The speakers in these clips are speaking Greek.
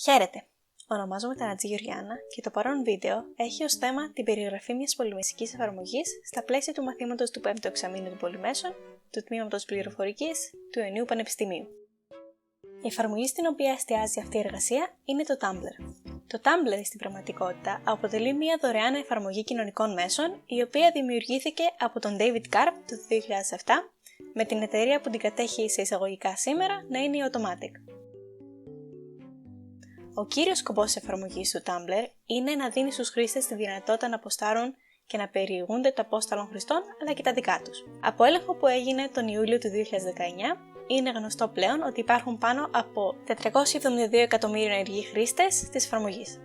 Χαίρετε! Ονομάζομαι Τανατζή Γεωργιάννα και το παρόν βίντεο έχει ως θέμα την περιγραφή μιας πολυμεσικής εφαρμογής στα πλαίσια του μαθήματος του 5ου εξαμήνου των Πολυμέσων, του Τμήματος Πληροφορικής του Ιωνίου Πανεπιστημίου. Η εφαρμογή στην οποία εστιάζει αυτή η εργασία είναι το Tumblr. Το Tumblr στην πραγματικότητα αποτελεί μια δωρεάν εφαρμογή κοινωνικών μέσων, η οποία δημιουργήθηκε από τον David Karp το 2007 με την εταιρεία που την κατέχει σε εισαγωγικά σήμερα να είναι η Automattic. Ο κύριος σκοπός της εφαρμογής του Tumblr είναι να δίνει στους χρήστες τη δυνατότητα να αποστάρουν και να περιηγούνται τα post άλλων χρηστών αλλά και τα δικά τους. Από έλεγχο που έγινε τον Ιούλιο του 2019, είναι γνωστό πλέον ότι υπάρχουν πάνω από 472 εκατομμύρια ενεργοί χρήστες της εφαρμογής.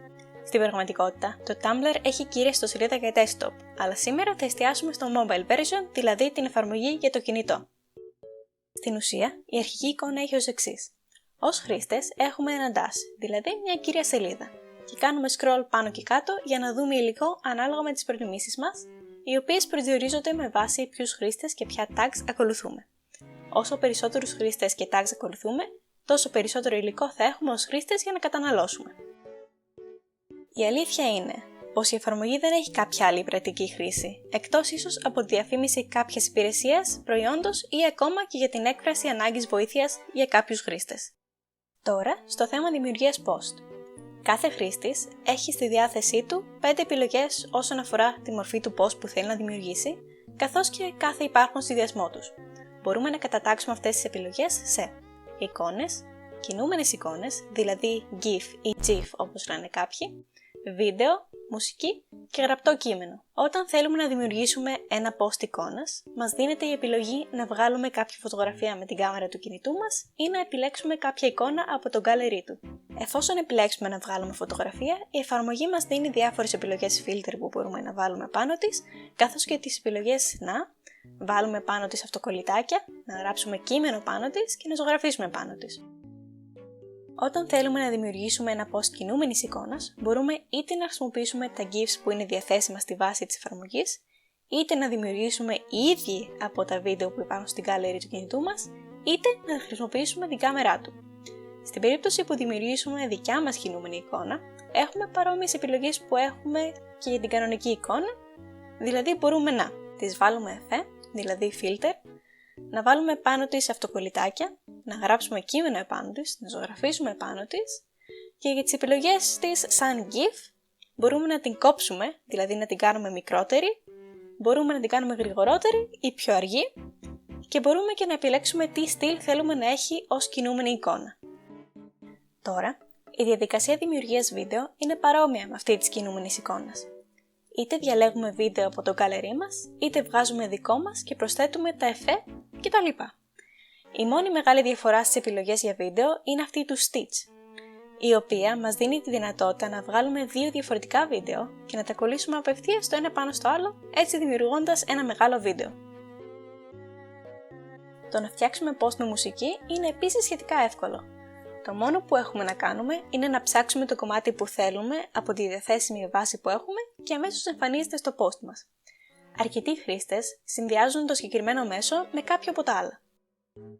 Στην πραγματικότητα, το Tumblr έχει κύρια ιστοσελίδα για desktop, αλλά σήμερα θα εστιάσουμε στο mobile version, δηλαδή την εφαρμογή για το κινητό. Στην ουσία, η αρχική εικόνα έχει ως εξής. Ως χρήστες έχουμε ένα dash, δηλαδή μια κύρια σελίδα, και κάνουμε scroll πάνω και κάτω για να δούμε υλικό ανάλογα με τις προτιμήσεις μας, οι οποίες προσδιορίζονται με βάση ποιους χρήστες και ποια tags ακολουθούμε. Όσο περισσότερους χρήστες και tags ακολουθούμε, τόσο περισσότερο υλικό θα έχουμε ως χρήστες για να καταναλώσουμε. Η αλήθεια είναι πως η εφαρμογή δεν έχει κάποια άλλη πρακτική χρήση, εκτός ίσως από τη διαφήμιση κάποιας υπηρεσίας, προϊόντος ή ακόμα και για την έκφραση ανάγκης βοήθειας για κάποιους χρήστες. Τώρα, στο θέμα δημιουργίας post. Κάθε χρήστης έχει στη διάθεσή του 5 επιλογές όσον αφορά τη μορφή του post που θέλει να δημιουργήσει, καθώς και κάθε υπάρχον συνδυασμό τους. Μπορούμε να κατατάξουμε αυτές τις επιλογές σε εικόνες, κινούμενες εικόνες, δηλαδή GIF ή GIF όπως λένε κάποιοι, βίντεο, μουσική και γραπτό κείμενο. Όταν θέλουμε να δημιουργήσουμε ένα post εικόνας, μας δίνεται η επιλογή να βγάλουμε κάποια φωτογραφία με την κάμερα του κινητού μας ή να επιλέξουμε κάποια εικόνα από το gallery του. Εφόσον επιλέξουμε να βγάλουμε φωτογραφία, η εφαρμογή μας δίνει διάφορες επιλογές filter που μπορούμε να βάλουμε πάνω της, καθώς και τις επιλογές να βάλουμε πάνω της αυτοκολλητάκια, να γράψουμε κείμενο πάνω της και να ζωγραφίσουμε πάνω της. Όταν θέλουμε να δημιουργήσουμε ένα post κινούμενης εικόνας, μπορούμε είτε να χρησιμοποιήσουμε τα GIFs που είναι διαθέσιμα στη βάση της εφαρμογής, είτε να δημιουργήσουμε οι ίδιοι από τα βίντεο που υπάρχουν στην gallery του κινητού μας, είτε να χρησιμοποιήσουμε την κάμερά του. Στην περίπτωση που δημιουργήσουμε δικιά μας κινούμενη εικόνα, έχουμε παρόμοιες επιλογές που έχουμε και για την κανονική εικόνα, δηλαδή μπορούμε να τις βάλουμε εφέ, δηλαδή filter, να βάλουμε πάνω της αυτοκολλητάκια, να γράψουμε κείμενο επάνω της, να ζωγραφίσουμε επάνω της και για τις επιλογές της σαν GIF μπορούμε να την κόψουμε, δηλαδή να την κάνουμε μικρότερη, μπορούμε να την κάνουμε γρηγορότερη ή πιο αργή και μπορούμε και να επιλέξουμε τι στυλ θέλουμε να έχει ως κινούμενη εικόνα. Τώρα, η διαδικασία δημιουργίας βίντεο είναι παρόμοια με αυτή της κινούμενης εικόνας. Είτε διαλέγουμε βίντεο από το gallery μας, είτε βγάζουμε δικό μας και προσθέτουμε τα εφέ κτλ. Η μόνη μεγάλη διαφορά στις επιλογές για βίντεο είναι αυτή του Stitch, η οποία μας δίνει τη δυνατότητα να βγάλουμε 2 διαφορετικά βίντεο και να τα κολλήσουμε απευθείας το ένα πάνω στο άλλο, έτσι δημιουργώντας ένα μεγάλο βίντεο. Το να φτιάξουμε post με μουσική είναι επίσης σχετικά εύκολο. Το μόνο που έχουμε να κάνουμε είναι να ψάξουμε το κομμάτι που θέλουμε από τη διαθέσιμη βάση που έχουμε και αμέσως εμφανίζεται στο post μας. Αρκετοί χρήστες συνδυάζουν το συγκεκριμένο μέσο με κάποιο από τα άλλα.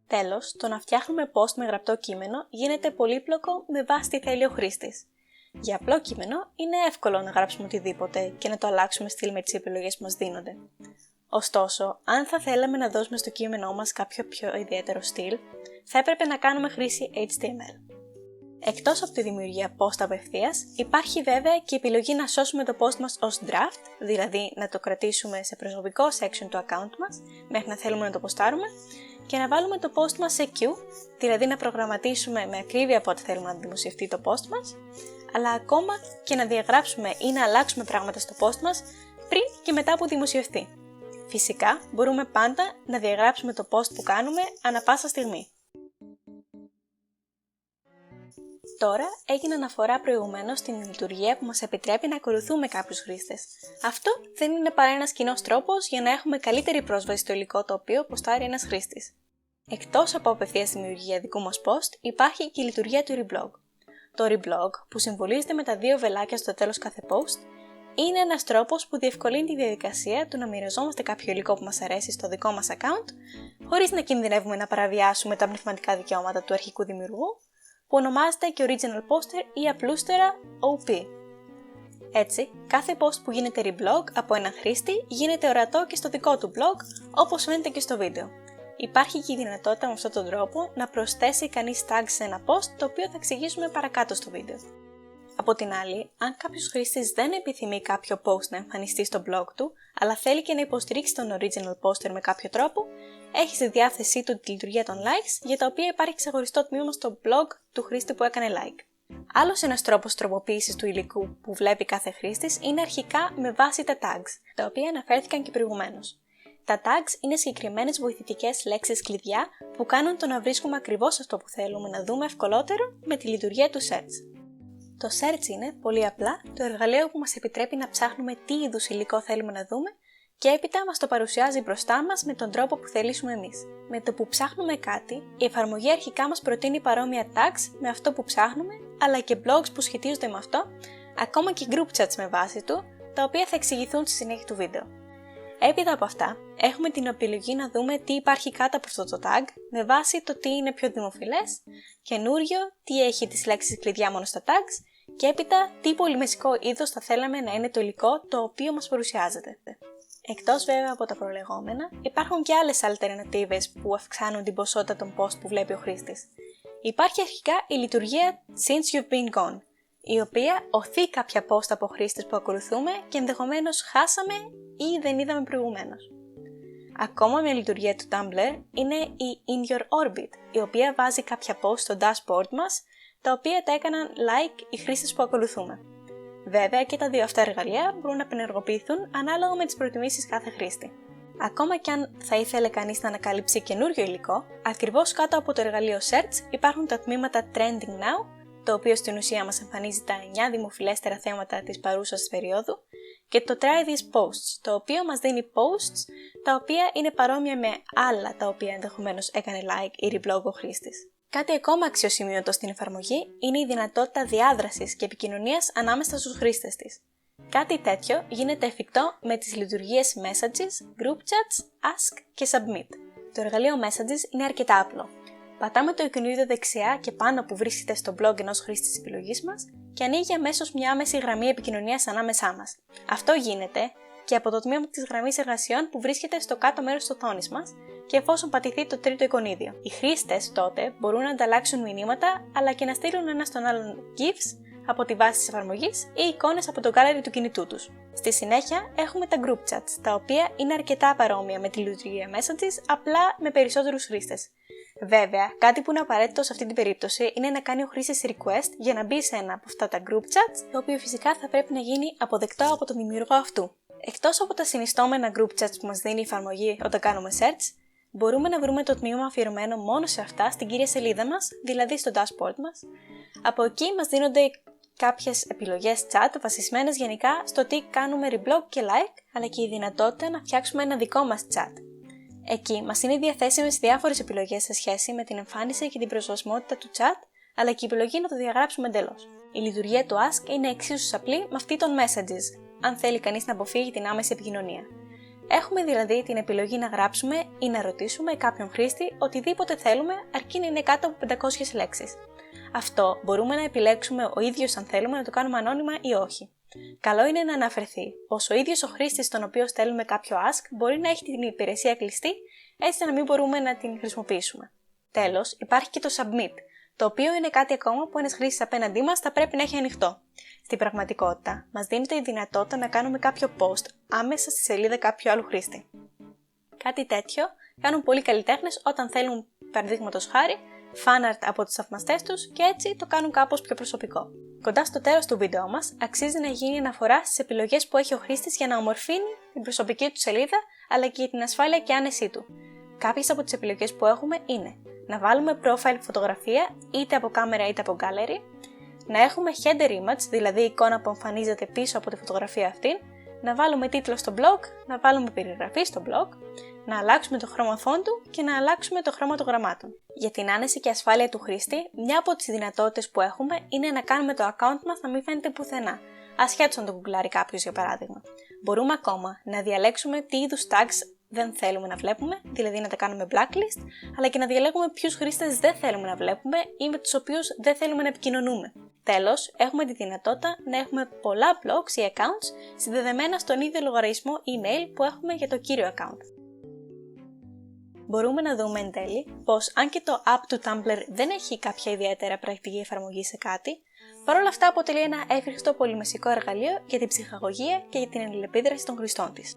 Τέλος, το να φτιάχνουμε post με γραπτό κείμενο γίνεται πολύπλοκο με βάση τι θέλει ο χρήστης. Για απλό κείμενο είναι εύκολο να γράψουμε οτιδήποτε και να το αλλάξουμε στυλ με τις επιλογές που μας δίνονται. Ωστόσο, αν θα θέλαμε να δώσουμε στο κείμενό μας κάποιο πιο ιδιαίτερο στυλ, θα έπρεπε να κάνουμε χρήση HTML. Εκτός από τη δημιουργία post απευθείας, υπάρχει βέβαια και η επιλογή να σώσουμε το post μας ως draft, δηλαδή να το κρατήσουμε σε προσωπικό section του account μας, μέχρι να θέλουμε να το ποστάρουμε, και να βάλουμε το post μας σε queue, δηλαδή να προγραμματίσουμε με ακρίβεια πότε θέλουμε να δημοσιευτεί το post μας, αλλά ακόμα και να διαγράψουμε ή να αλλάξουμε πράγματα στο post μας πριν και μετά που δημοσιευτεί. Φυσικά, μπορούμε πάντα να διαγράψουμε το post που κάνουμε ανά πάσα στιγμή. Τώρα έγινε αναφορά προηγουμένως στην λειτουργία που μας επιτρέπει να ακολουθούμε κάποιους χρήστες. Αυτό δεν είναι παρά ένας κοινός τρόπος για να έχουμε καλύτερη πρόσβαση στο υλικό το οποίο ποστάρει ένας χρήστης. Εκτός από απευθείας δημιουργία δικού μας post, υπάρχει και η λειτουργία του reblog. Το reblog, που συμβολίζεται με τα 2 βελάκια στο τέλος κάθε post, είναι ένας τρόπος που διευκολύνει τη διαδικασία του να μοιραζόμαστε κάποιο υλικό που μας αρέσει στο δικό μας account, χωρίς να κινδυνεύουμε να παραβιάσουμε τα πνευματικά δικαιώματα του αρχικού δημιουργού, που ονομάζεται και Original Poster ή απλούστερα OP. Έτσι, κάθε post που γίνεται reblog από έναν χρήστη γίνεται ορατό και στο δικό του blog, όπως φαίνεται και στο βίντεο. Υπάρχει και η δυνατότητα με αυτόν τον τρόπο να προσθέσει κανείς tags σε ένα post, το οποίο θα εξηγήσουμε παρακάτω στο βίντεο. Από την άλλη, αν κάποιος χρήστης δεν επιθυμεί κάποιο post να εμφανιστεί στο blog του, αλλά θέλει και να υποστηρίξει τον Original Poster με κάποιο τρόπο, έχει στη διάθεσή του τη λειτουργία των likes, για τα οποία υπάρχει ξεχωριστό τμήμα στο blog του χρήστη που έκανε like. Άλλος ένας τρόπος τροποποίησης του υλικού που βλέπει κάθε χρήστης είναι αρχικά με βάση τα tags, τα οποία αναφέρθηκαν και προηγουμένως. Τα tags είναι συγκεκριμένες βοηθητικές λέξεις κλειδιά που κάνουν το να βρίσκουμε ακριβώς αυτό που θέλουμε να δούμε ευκολότερο με τη λειτουργία του search. Το search είναι, πολύ απλά, το εργαλείο που μας επιτρέπει να ψάχνουμε τι είδους υλικό θέλουμε να δούμε και έπειτα μας το παρουσιάζει μπροστά μας με τον τρόπο που θελήσουμε εμείς. Με το που ψάχνουμε κάτι, η εφαρμογή αρχικά μας προτείνει παρόμοια tags με αυτό που ψάχνουμε, αλλά και blogs που σχετίζονται με αυτό, ακόμα και group chats με βάση του, τα οποία θα εξηγηθούν στη συνέχεια του βίντεο. Έπειτα από αυτά, έχουμε την επιλογή να δούμε τι υπάρχει κάτω από αυτό το tag, με βάση το τι είναι πιο δημοφιλές, καινούριο, τι έχει τις λέξεις κλειδιά μόνο στα tags, και έπειτα τι πολυμεσικό είδος θα θέλαμε να είναι το υλικό το οποίο μας παρουσιάζεται. Εκτός βέβαια από τα προλεγόμενα, υπάρχουν και άλλες αλτερνατίβες που αυξάνουν την ποσότητα των post που βλέπει ο χρήστης. Υπάρχει αρχικά η λειτουργία Since You've Been Gone, η οποία οθεί κάποια post από χρήστες που ακολουθούμε και ενδεχομένως χάσαμε ή δεν είδαμε προηγουμένως. Ακόμα μια λειτουργία του Tumblr είναι η In Your Orbit, η οποία βάζει κάποια post στο dashboard μας, τα οποία τα έκαναν like οι χρήστες που ακολουθούμε. Βέβαια και τα δύο αυτά εργαλεία μπορούν να απενεργοποιηθούν ανάλογα με τις προτιμήσεις κάθε χρήστη. Ακόμα κι αν θα ήθελε κανείς να ανακαλύψει καινούριο υλικό, ακριβώς κάτω από το εργαλείο Search υπάρχουν τα τμήματα Trending Now, το οποίο στην ουσία μας εμφανίζει τα 9 δημοφιλέστερα θέματα της παρούσας περίοδου, και το Try These Posts, το οποίο μας δίνει posts τα οποία είναι παρόμοια με άλλα τα οποία ενδεχομένως έκανε like ή reblog ο χρήστης. Κάτι ακόμα αξιοσημείωτο στην εφαρμογή είναι η δυνατότητα διάδρασης και επικοινωνίας ανάμεσα στους χρήστες της. Κάτι τέτοιο γίνεται εφικτό με τις λειτουργίες Messages, Group Chats, Ask και Submit. Το εργαλείο Messages είναι αρκετά απλό. Πατάμε το εικονίδιο δεξιά και πάνω που βρίσκεται στο blog ενός χρήστη της επιλογής μας και ανοίγει αμέσως μια άμεση γραμμή επικοινωνίας ανάμεσά μας. Αυτό γίνεται και από το τμήμα της γραμμής εργασιών που βρίσκεται στο κάτω μέρος της οθόνης μας και εφόσον πατηθεί το τρίτο εικονίδιο. Οι χρήστες τότε μπορούν να ανταλλάξουν μηνύματα αλλά και να στείλουν ένα στον άλλον GIFs από τη βάση της εφαρμογής ή εικόνες από το gallery του κινητού τους. Στη συνέχεια έχουμε τα group chats, τα οποία είναι αρκετά παρόμοια με τη λειτουργία Messages, απλά με περισσότερους χρήστες. Βέβαια, κάτι που είναι απαραίτητο σε αυτή την περίπτωση είναι να κάνει ο χρήστης request για να μπει σε ένα από αυτά τα group chats, το οποίο φυσικά θα πρέπει να γίνει αποδεκτό από τον δημιουργό αυτού. Εκτός από τα συνιστόμενα group chats που μας δίνει η εφαρμογή όταν κάνουμε search, μπορούμε να βρούμε το τμήμα αφιερωμένο μόνο σε αυτά στην κύρια σελίδα μας, δηλαδή στο dashboard μας. Από εκεί μας δίνονται κάποιες επιλογές chat βασισμένες γενικά στο τι κάνουμε reblog και like, αλλά και η δυνατότητα να φτιάξουμε ένα δικό μας chat. Εκεί μας είναι διαθέσιμες διάφορες επιλογές σε σχέση με την εμφάνιση και την προσβασιμότητα του chat, αλλά και η επιλογή να το διαγράψουμε εντελώς. Η λειτουργία του Ask είναι εξίσου απλή με αυτή των Messages, αν θέλει κανείς να αποφύγει την άμεση επικοινωνία. Έχουμε δηλαδή την επιλογή να γράψουμε ή να ρωτήσουμε κάποιον χρήστη οτιδήποτε θέλουμε, αρκεί να είναι κάτω από 500 λέξεις. Αυτό μπορούμε να επιλέξουμε ο ίδιος αν θέλουμε να το κάνουμε ανώνυμα ή όχι. Καλό είναι να αναφερθεί πως ο ίδιος ο χρήστης στον οποίο στέλνουμε κάποιο ask μπορεί να έχει την υπηρεσία κλειστή, έτσι να μην μπορούμε να την χρησιμοποιήσουμε. Τέλος, υπάρχει και το submit, το οποίο είναι κάτι ακόμα που ένας χρήστης απέναντί μας θα πρέπει να έχει ανοιχτό. Στην πραγματικότητα, μας δίνεται η δυνατότητα να κάνουμε κάποιο post άμεσα στη σελίδα κάποιου άλλου χρήστη. Κάτι τέτοιο κάνουν πολλοί καλλιτέχνες όταν θέλουν, παραδείγματος χάρη, fanart από τους θαυμαστές τους και έτσι το κάνουν κάπως πιο προσωπικό. Κοντά στο τέλος του βίντεο μας, αξίζει να γίνει αναφορά στις επιλογές που έχει ο χρήστης για να ομορφύνει την προσωπική του σελίδα αλλά και την ασφάλεια και άνεσή του. Κάποιες από τις επιλογές που έχουμε είναι να βάλουμε profile φωτογραφία είτε από κάμερα είτε από gallery, να έχουμε header image, δηλαδή εικόνα που εμφανίζεται πίσω από τη φωτογραφία αυτήν, να βάλουμε τίτλο στο blog, να βάλουμε περιγραφή στο blog, να αλλάξουμε το χρώμα φόντου και να αλλάξουμε το χρώμα των γραμμάτων. Για την άνεση και ασφάλεια του χρήστη, μια από τις δυνατότητες που έχουμε είναι να κάνουμε το account μας να μην φαίνεται πουθενά, ασχέτως αν το γκουγκλάρει κάποιος για παράδειγμα. Μπορούμε ακόμα να διαλέξουμε τι είδους tags δεν θέλουμε να βλέπουμε, δηλαδή να τα κάνουμε blacklist, αλλά και να διαλέγουμε ποιους χρήστες δεν θέλουμε να βλέπουμε ή με τους οποίους δεν θέλουμε να επικοινωνούμε. Τέλος, έχουμε τη δυνατότητα να έχουμε πολλά blogs ή accounts συνδεδεμένα στον ίδιο λογαριασμό email που έχουμε για το κύριο account. Μπορούμε να δούμε εν τέλει πως αν και το app του Tumblr δεν έχει κάποια ιδιαίτερα πρακτική εφαρμογή σε κάτι, παρόλα αυτά αποτελεί ένα εύχριστο πολυμεσικό εργαλείο για την ψυχαγωγία και για την αλληλεπίδραση των χρηστών της.